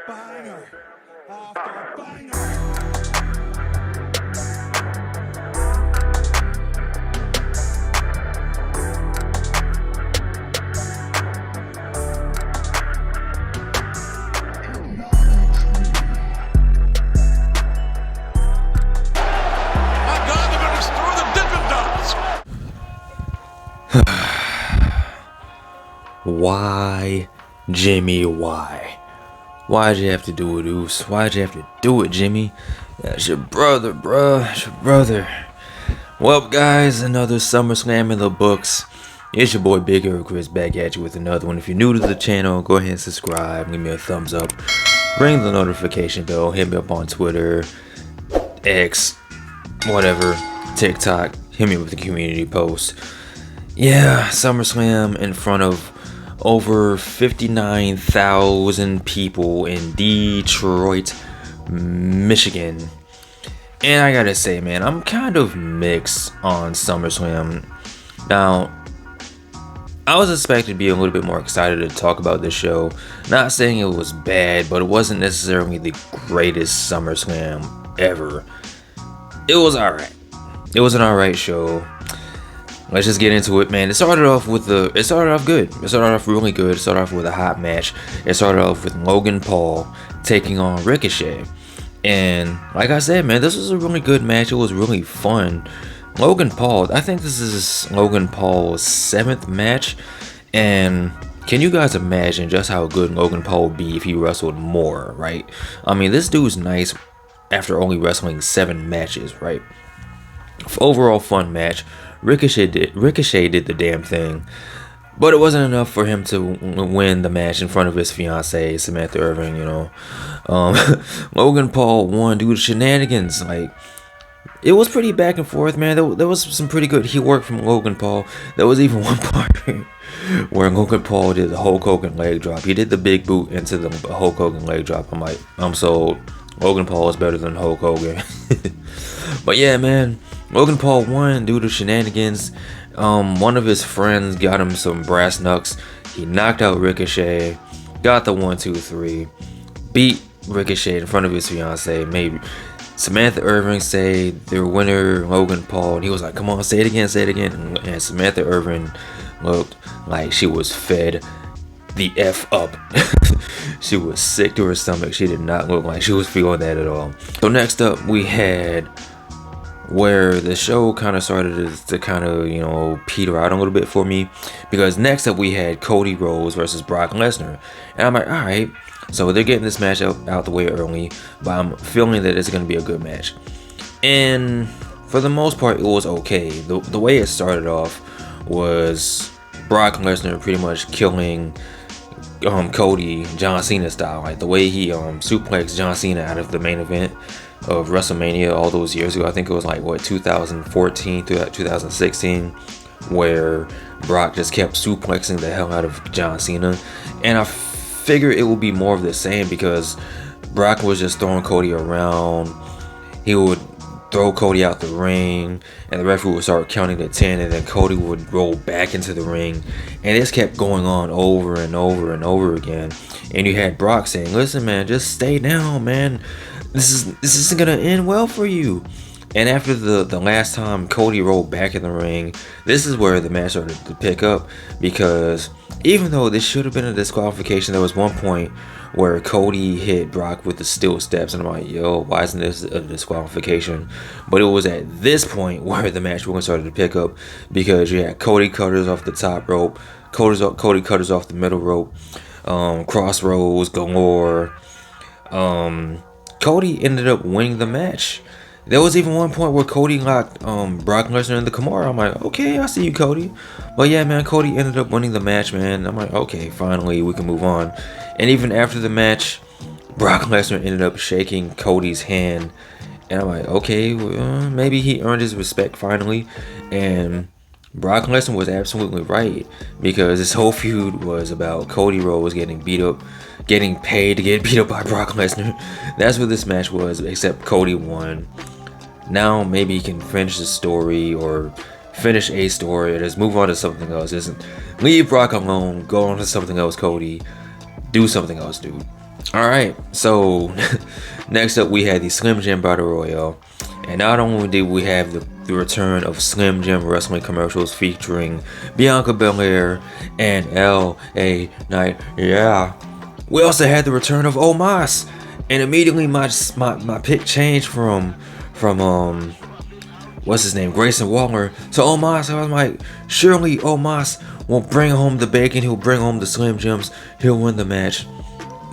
Banger after banger. Why, Jimmy, why? Why'd you have to do it, Oos? Why'd you have to do it, Jimmy? That's your brother, bruh. That's your brother. Well, guys, another SummerSlam in the books. It's your boy Big Hero Chris back at you with another one. If you're new to the channel, go ahead and subscribe. Give me a thumbs up. Ring the notification bell. Hit me up on Twitter, X, whatever, TikTok. Hit me with the community post. Yeah, SummerSlam in front of over 59,000 people in Detroit, Michigan. And I gotta say, man, I'm kind of mixed on SummerSlam. Now, I was expected to be a little bit more excited to talk about this show. Not saying it was bad, but it wasn't necessarily the greatest SummerSlam ever. It was alright. It was an alright show. Let's just get into it, man. It started off good. It started off really good. It started off with a hot match. It started off with Logan Paul taking on Ricochet. And like I said, man, this was a really good match. It was really fun. Logan Paul, I think this is Logan Paul's 7th match. And can you guys imagine just how good Logan Paul would be if he wrestled more, right? I mean, this dude's nice after only wrestling 7 matches, right? Overall fun match. Ricochet did the damn thing, but it wasn't enough for him to win the match in front of his fiancée Samantha Irvin. Logan Paul won due to shenanigans. Like, it was pretty back and forth, man. There was some pretty good heel work from Logan Paul. There was even one part where Logan Paul did the Hulk Hogan leg drop. He did the big boot into the Hulk Hogan leg drop. I'm like, I'm sold. Logan Paul is better than Hulk Hogan. But yeah, man, Logan Paul won due to shenanigans. One of his friends got him some brass knucks. He knocked out Ricochet, got the 1, 2, 3, beat Ricochet in front of his fiance, made Samantha Irvin say their winner, Logan Paul, and he was like, come on, say it again, and Samantha Irvin looked like she was fed the F up. She was sick to her stomach. She did not look like she was feeling that at all. So next up, we had where the show kind of started to kind of, peter out a little bit for me, because next up we had Cody Rhodes versus Brock Lesnar, and I'm like, all right, so they're getting this match out the way early, but I'm feeling that it's going to be a good match. And for the most part, it was okay. The way it started off was Brock Lesnar pretty much killing Cody John Cena style, like the way he suplexed John Cena out of the main event of WrestleMania all those years ago. I think it was like 2014 to 2016, where Brock just kept suplexing the hell out of John Cena. And I figure it will be more of the same, because Brock was just throwing Cody around. He would throw Cody out the ring, and the referee would start counting to 10, and then Cody would roll back into the ring, and this kept going on over and over and over again. And you had Brock saying, listen, man, just stay down, man, this isn't gonna end well for you. And after the last time Cody rolled back in the ring, this is where the match started to pick up, because even though this should have been a disqualification, there was one point where Cody hit Brock with the steel steps, and I'm like, yo, why isn't this a disqualification? But it was at this point where the match really started to pick up, because you had Cody cutters off the top rope, Cody cutters off the middle rope, crossroads galore. Cody ended up winning the match. There was even one point where Cody locked Brock Lesnar in the Kimura. I'm like, okay, I see you, Cody. But yeah, man, Cody ended up winning the match, man. I'm like, okay, finally, we can move on. And even after the match, Brock Lesnar ended up shaking Cody's hand. And I'm like, okay, well, maybe he earned his respect finally. And Brock Lesnar was absolutely right, because this whole feud was about Cody Rhodes getting beat up, getting paid to get beat up by Brock Lesnar. That's what this match was, except Cody won. Now maybe he can finish the story, or finish a story, or just move on to something else. Just leave Brock alone, go on to something else, Cody. Do something else, dude. Alright, so next up we had the Slim Jim Battle Royale. And not only did we have the return of Slim Jim wrestling commercials featuring Bianca Belair and L.A. Knight, yeah, we also had the return of Omos. And immediately my pick changed from what's his name, Grayson Waller, to Omos. I was like, surely Omos will bring home the bacon, he'll bring home the Slim Jims, he'll win the match.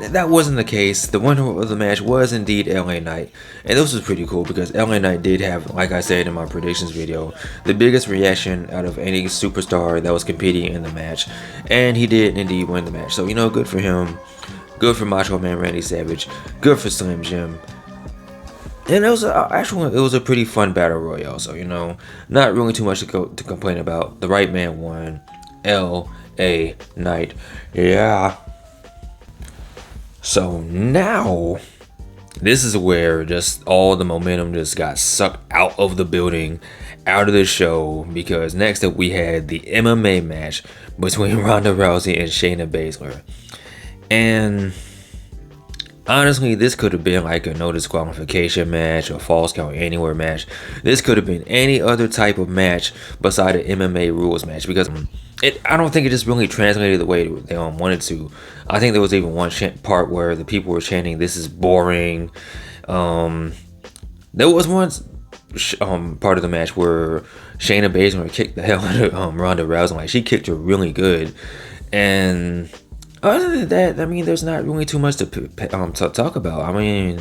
That wasn't the case. The winner of the match was indeed LA Knight. And this was pretty cool because LA Knight did have, like I said in my predictions video, the biggest reaction out of any superstar that was competing in the match. And he did indeed win the match. So, you know, good for him. Good for Macho Man Randy Savage. Good for Slim Jim. And it was a pretty fun battle royale. So, you know, not really too much to complain about. The right man won. LA Knight. Yeah. So now, this is where just all the momentum just got sucked out of the building, out of the show, because next up we had the MMA match between Ronda Rousey and Shayna Baszler. And honestly, this could have been like a no disqualification match or false count anywhere match. This could have been any other type of match beside an MMA rules match, because I don't think it just really translated the way they wanted to. I think there was even one part where the people were chanting, "This is boring." There was one part of the match where Shayna Baszler kicked the hell out of Ronda Rousey. Like, she kicked her really good. And other than that, I mean, there's not really too much to talk about. I mean,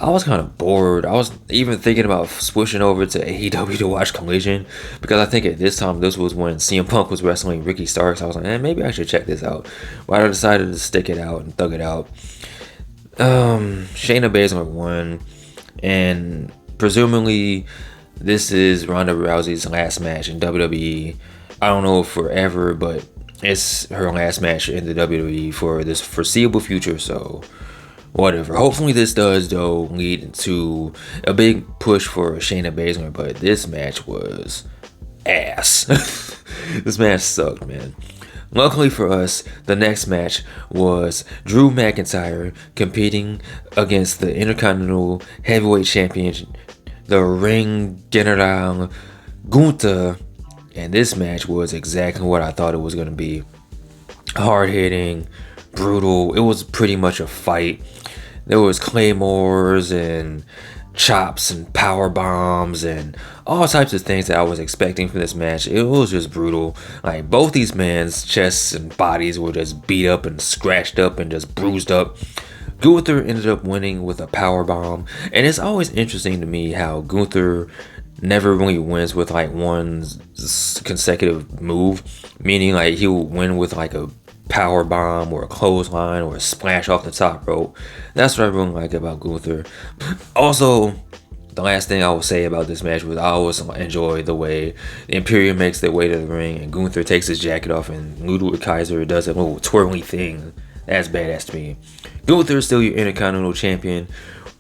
I was kind of bored. I was even thinking about switching over to AEW to watch Collision, because I think at this time, this was when CM Punk was wrestling Ricky Starks. I was like, maybe I should check this out. But I decided to stick it out and thug it out. Shayna Baszler won, and presumably this is Ronda Rousey's last match in WWE. I don't know if forever, but it's her last match in the WWE for this foreseeable future, so whatever. Hopefully this does, though, lead to a big push for Shayna Baszler, but this match was ass. This match sucked, man. Luckily for us, the next match was Drew McIntyre competing against the Intercontinental Heavyweight Champion, the Ring General Gunther. And this match was exactly what I thought it was going to be. Hard-hitting, brutal. It was pretty much a fight. There was claymores and chops and power bombs and all types of things that I was expecting from this match. It was just brutal. Like, both these men's chests and bodies were just beat up and scratched up and just bruised up. Gunther ended up winning with a power bomb. And it's always interesting to me how Gunther never really wins with like one consecutive move, meaning like he'll win with like a power bomb or a clothesline or a splash off the top rope. That's what I really like about Gunther. Also, the last thing I will say about this match was I always enjoy the way the Imperium makes their way to the ring and Gunther takes his jacket off and Ludwig Kaiser does a little twirly thing. That's badass to me. Gunther is still your Intercontinental Champion,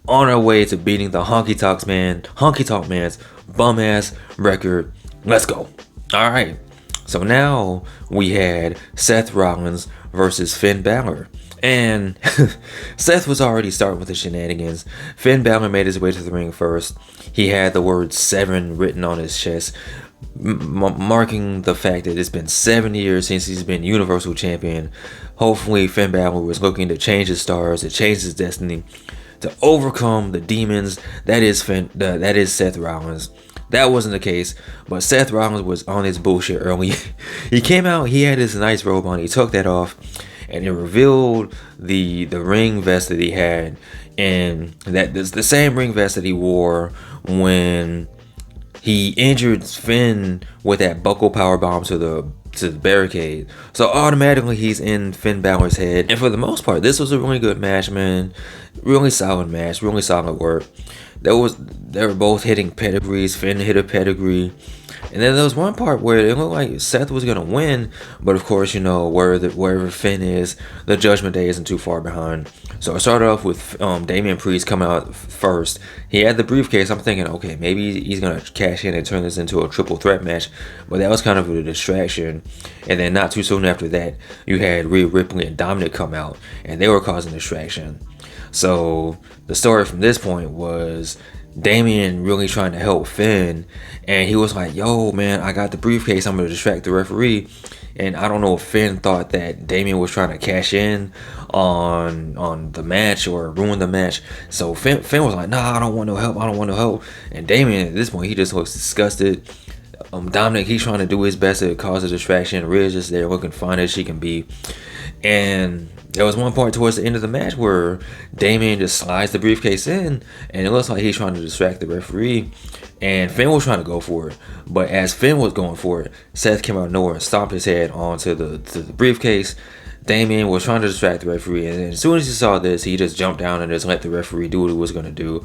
on our way to beating the Honky Tonk Man's bum ass record. Let's go. Alright, so now we had Seth Rollins versus Finn Balor. And Seth was already starting with the shenanigans. Finn Balor made his way to the ring first. He had the word 7 written on his chest, marking the fact that it's been 7 years since he's been Universal Champion. Hopefully Finn Balor was looking to change his stars, to change his destiny, to overcome the demons that is Seth Rollins. That wasn't the case, but Seth Rollins was on his bullshit early. He came out, he had his nice robe on, he took that off, and it revealed the ring vest that he had, and that's the same ring vest that he wore when he injured Finn with that buckle power bomb to the barricade. So automatically he's in Finn Balor's head. And for the most part, this was a really good match, man. Really solid match, really solid work. They were both hitting pedigrees. Finn hit a pedigree. And then there was one part where it looked like Seth was gonna win, but of course, you know, wherever Finn is, the Judgment Day isn't too far behind. So I started off with Damian Priest coming out first. He had the briefcase. I'm thinking, okay, maybe he's gonna cash in and turn this into a triple threat match, but that was kind of a distraction. And then not too soon after that, you had Rhea Ripley and Dominic come out, and they were causing distraction. So the story from this point was Damian really trying to help Finn, and he was like, yo man, I got the briefcase, I'm gonna distract the referee. And I don't know if Finn thought that Damian was trying to cash in on the match or ruin the match. So Finn was like, nah, I don't want no help. And Damian at this point, he just looks disgusted. Dominic, he's trying to do his best to cause a distraction. Rhea's just there looking fine as she can be. And there was one point towards the end of the match where Damian just slides the briefcase in, and it looks like he's trying to distract the referee. And Finn was trying to go for it, but as Finn was going for it, Seth came out of nowhere and stomped his head onto the briefcase. Damian was trying to distract the referee, and then as soon as he saw this, he just jumped down and just let the referee do what he was going to do.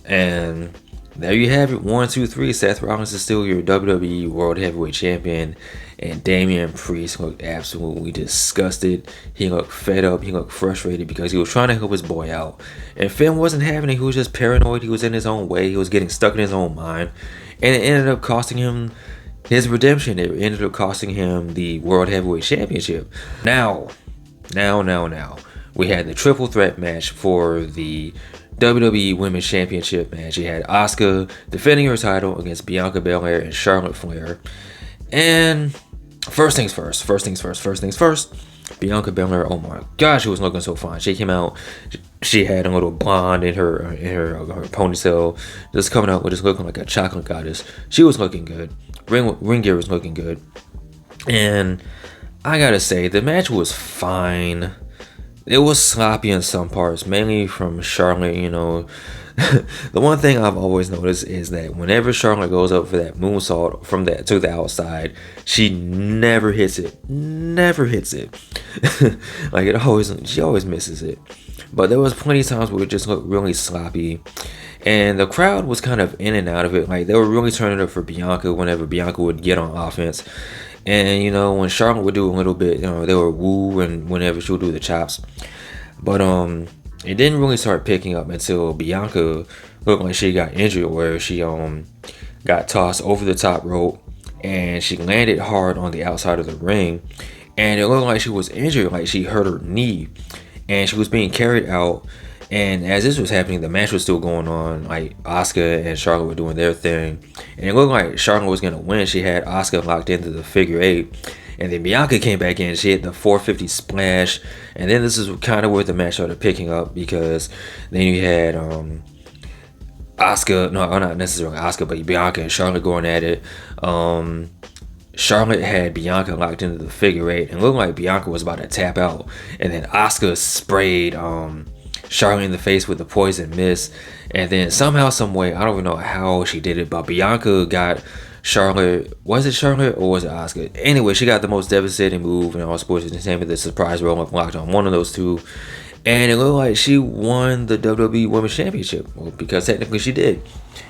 And there you have it, 1, 2, 3. Seth Rollins is still your WWE World Heavyweight Champion, and Damian Priest looked absolutely disgusted. He looked fed up. He looked frustrated because he was trying to help his boy out, and Finn wasn't having it. He was just paranoid. He was in his own way. He was getting stuck in his own mind, and it ended up costing him his redemption. It ended up costing him the World Heavyweight Championship. Now, we had the triple threat match for the WWE Women's Championship match. You had Asuka defending her title against Bianca Belair and Charlotte Flair. And first things first. Bianca Belair, oh my gosh, she was looking so fine. She came out, she had a little blonde in her ponytail, just coming out with just looking like a chocolate goddess. She was looking good. Ring gear was looking good. And I gotta say, the match was fine. It was sloppy in some parts, mainly from Charlotte, you know. The one thing I've always noticed is that whenever Charlotte goes up for that moonsault from that to the outside, she never hits it. Like she always misses it. But there was plenty of times where it just looked really sloppy. And the crowd was kind of in and out of it. Like they were really turning up for Bianca whenever Bianca would get on offense. And, you know, when Charlotte would do a little bit, you know, they would woo and whenever she would do the chops. But it didn't really start picking up until Bianca looked like she got injured, where she got tossed over the top rope and she landed hard on the outside of the ring. And it looked like she was injured, like she hurt her knee. And she was being carried out. And as this was happening, the match was still going on. Like Asuka and Charlotte were doing their thing, and it looked like Charlotte was gonna win. She had Asuka locked into the figure 8, and then Bianca came back in. She hit the 450 splash, and then this is kind of where the match started picking up, because then you had Asuka, no, not necessarily Asuka, but Bianca and Charlotte going at it. Charlotte had Bianca locked into the figure 8, and it looked like Bianca was about to tap out, and then Asuka sprayed Charlotte in the face with the poison mist, and then somehow, some way, I don't even know how she did it, but Bianca got Charlotte. Was it Charlotte or was it Asuka? Anyway, she got the most devastating move in all sports entertainment, the surprise roll up locked on one of those two, and it looked like she won the WWE Women's Championship, well, because technically she did.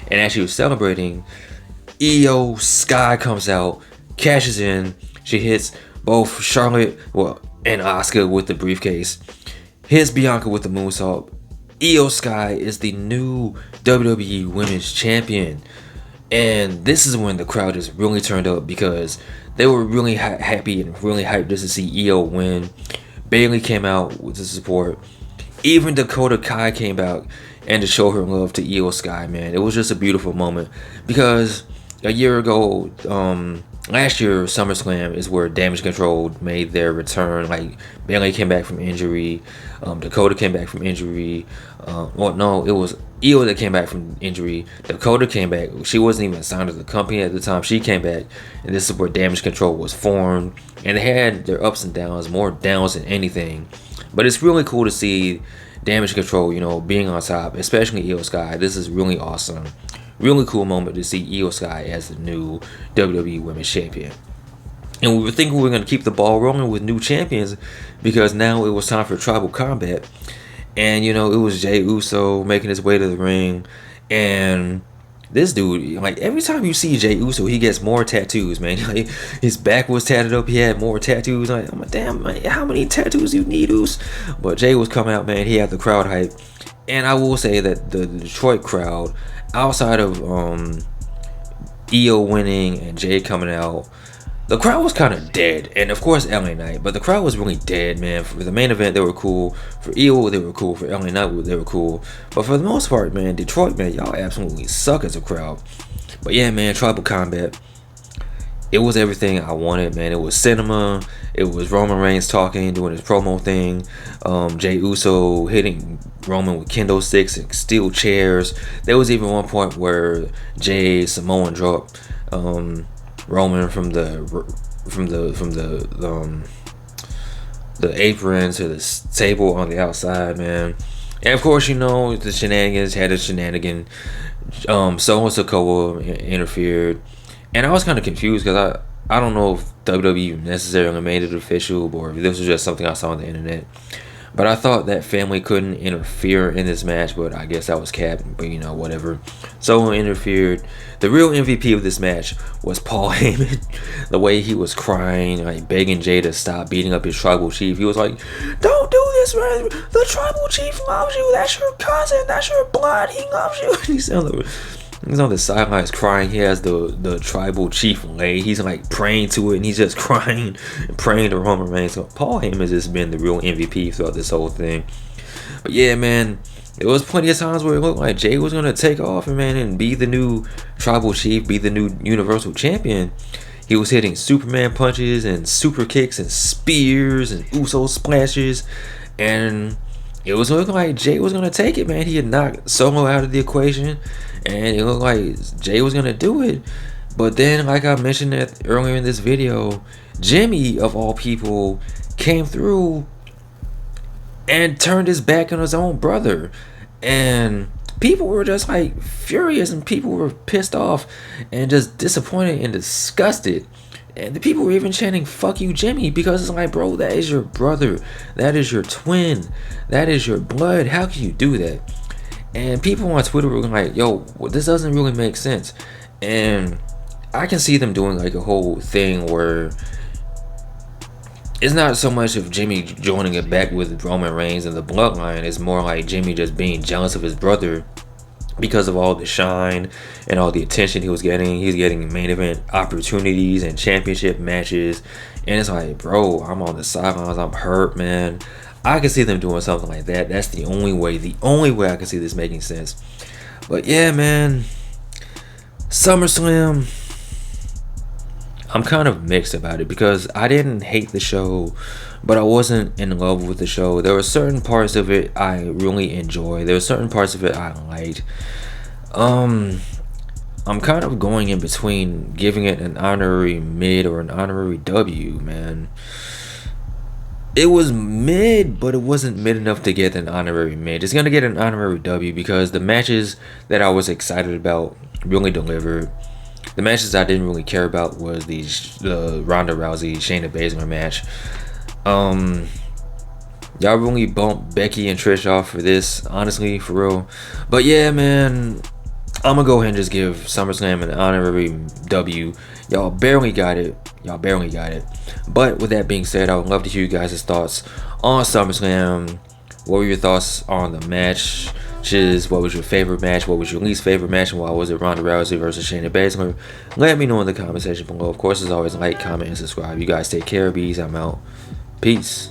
And as she was celebrating, Iyo Sky comes out, cashes in. She hits both Charlotte, and Asuka with the briefcase. Here's Bianca with the moonsault. Iyo Sky is the new WWE Women's Champion. And this is when the crowd just really turned up, because they were really happy and really hyped just to see Iyo win. Bayley came out with the support. Even Dakota Kai came out and to show her love to Iyo Sky, man. It was just a beautiful moment, because a year ago, last year, SummerSlam is where Damage Control made their return. Like, Bayley came back from injury. Dakota came back from injury. It was Iyo that came back from injury. Dakota came back. She wasn't even signed to the company at the time. She came back, and this is where Damage Control was formed. And they had their ups and downs, more downs than anything. But it's really cool to see Damage Control, you know, being on top, especially Iyo Sky. This is really awesome. Really cool moment to see Iyo Sky as the new WWE Women's Champion. And we were thinking we were going to keep the ball rolling with new champions, because now it was time for Tribal Combat. And, you know, it was Jey Uso making his way to the ring. And this dude, like, every time you see Jey Uso, he gets more tattoos, man. Like, his back was tatted up. He had more tattoos. Like, I'm like, damn, man, how many tattoos you need, Uso? But Jey was coming out, man. He had the crowd hype. And I will say that the Detroit crowd, outside of Iyo winning and Jey coming out, the crowd was kind of dead. And of course LA Knight, but the crowd was really dead, man. For the main event, they were cool. For Iyo, they were cool. For LA Knight, they were cool. But for the most part, man, Detroit, man, y'all absolutely suck as a crowd. But yeah, man, Tribal Combat, it was everything I wanted, man. It was cinema. It was Roman Reigns talking, doing his promo thing. Jey Uso hitting Roman with kendo sticks and steel chairs. There was even one point where Jey Samoan dropped Roman from the apron to the table on the outside, man. And of course, you know, the shenanigans had a shenanigan. Solo Sikoa interfered, and I was kind of confused because I don't know if WWE necessarily made it official or if this was just something I saw on the internet. But I thought that family couldn't interfere in this match, but I guess that was capped, but you know, whatever. Solo interfered. The real MVP of this match was Paul Heyman. The way he was crying, like begging Jey to stop beating up his tribal chief. He was like, "Don't do this, man. The tribal chief loves you. That's your cousin. That's your blood. He loves you." He's on the sidelines crying. He has the tribal chief leg. He's like praying to it, and he's just crying and praying to Roman Reigns. So Paul Heyman has just been the real MVP throughout this whole thing. But yeah, man, there was plenty of times where it looked like Jey was gonna take off and be the new tribal chief, be the new Universal Champion. He was hitting Superman punches and super kicks and spears and Uso splashes, and it was looking like Jey was gonna take it, man. He had knocked Solo out of the equation, and it looked like Jey was gonna do it. But then, like I mentioned that earlier in this video, Jimmy, of all people, came through and turned his back on his own brother. And people were just like furious, and people were pissed off and just disappointed and disgusted. And the people were even chanting, "Fuck you, Jimmy," because it's like, bro, that is your brother. That is your twin. That is your blood. How can you do that? And people on Twitter were like, yo, this doesn't really make sense. And I can see them doing like a whole thing where it's not so much of Jimmy joining it back with Roman Reigns and the bloodline. It's more like Jimmy just being jealous of his brother because of all the shine and all the attention he was getting. He's getting main event opportunities and championship matches, and it's like, bro, I'm on the sidelines, I'm hurt, man. I can see them doing something like that. That's the only way I can see this making sense. But yeah, man, SummerSlam, I'm kind of mixed about it because I didn't hate the show, but I wasn't in love with the show. There were certain parts of it I really enjoyed. There were certain parts of it I liked. I'm kind of going in between giving it an honorary mid or an honorary W, man. It was mid, but it wasn't mid enough to get an honorary mid. It's gonna get an honorary W because the matches that I was excited about really delivered. The matches I didn't really care about was the Ronda Rousey Shayna Baszler match. Y'all really bumped Becky and Trish off for this, honestly, for real. But yeah, man, I'm gonna go ahead and just give SummerSlam an honorary W. Y'all barely got it. But with that being said, I would love to hear you guys' thoughts on SummerSlam. What were your thoughts on the matches? What was your favorite match? What was your least favorite match? And why was it Ronda Rousey versus Shayna Baszler? Let me know in the comment section below. Of course, as always, like, comment, and subscribe. You guys take care. Bees. I'm out. Peace.